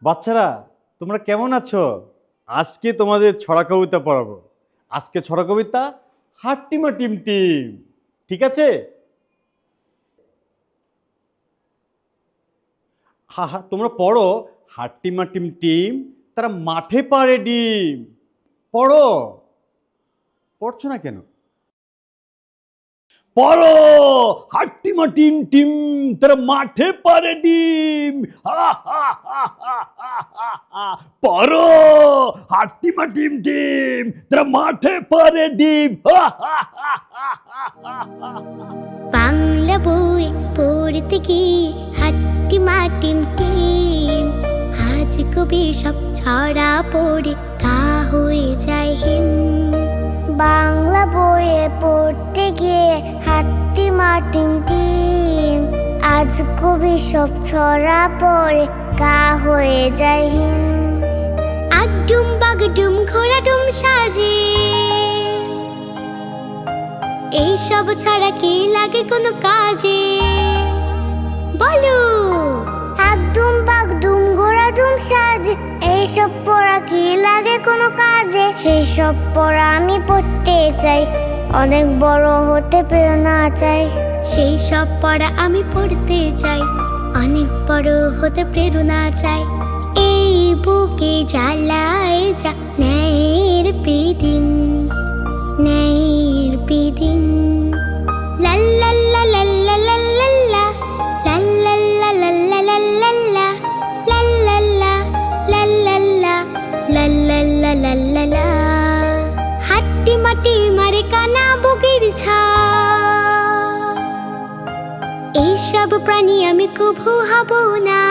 বাচ্চারা তোমরা কেমন আছো? আজকে তোমাদের ছড়া কবিতা পড়াবো। আজকে ছড়া কবিতা হাট্টিমা টিম টিম, ঠিক আছে? হা হা, তোমরা পড়ো। হাট্টিমা টিম টিম তারা মাঠে পাড়ে ডিম। পড়ো। পড়ছো না কেন? পড়ো। হাট্টিমা টিম টিম তারা মাঠে পাড়ে ডিম। হা হা হা হা হা হা হা। পড়ো। হাট্টিমা টিম টিম তারা মাঠে পাড়ে ডিম। হা হা হা হা হা হা হা। বাংলা বই পড়তে গিয়ে হাট্টিমা টিম টিম, আজ কবি সব ছড়া পড়ে তা হয়ে যায় হিম। বাংলা বইয়ে পড়তে গিয়ে হাট্টিমা টিম টিম, আজ কবি সব ছড়া পড়ে কা হয়ে যায় হিম। আগডুম বাগডুম ঘোড়াডুম সাজে, এইসব ছাড়া কি লাগে কোনো কাজে? বলো। একদম বাগদুম ঘোড়াদুম সাজে, এইসব পড়া কি লাগে কোনো কাজে? সেই সব পড়া আমি পড়তে চাই, অনেক বড় হতে প্রেরণা চাই। সেই সব পড়া আমি পড়তে চাই, অনেক বড় হতে প্রেরণা চাই। এই বুকে জ্বালায় যা ন্যায়ের বিদিন, ন্যায়ের বিদিন। লাল্লাল্লা লাল্লাল্লা লাল্লা, লাল্লাল্লা লাল্লাল্লা লাল্লা, লাল্লাল্লা লাল্লাল্লা লাল্লাল্লা লাল্লাল্লা। হাট্টিমা টিমারে কানা বুকের ছা, এইসব প্রাণী আমি কভু হব না।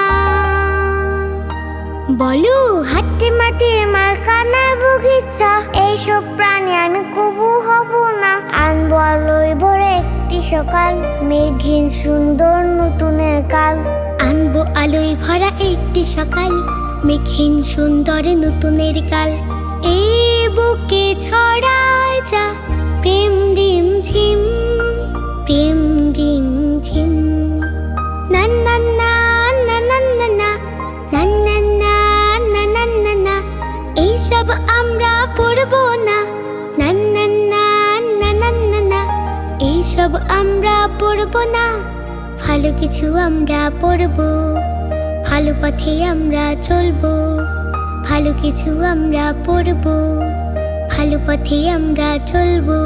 বলো। হাট্টিমা টিমার কানা বগিচা, এইসব প্রাণী আমি কবু হব না। আনবো আলোয় ভরে একটি সকাল, মেঘহীন সুন্দর নতুনের কাল। আনবো আলোয় ভরা একটি সকাল, মেঘহীন সুন্দর নতুনের কাল। এই বুকে ছড়ায় যা প্রেম ডিম ঝিম, প্রেম ডিম ঝিম। না না না না না না না না না না না না না না, এইসব আমরা পড়বো না। না না না না না না না, এইসব আমরা পড়বো না। ভালো কিছু আমরা পড়বো, ভালো পথে আমরা চলবো। ভালো কিছু আমরা পড়বো, ভালো পথে আমরা চলবো।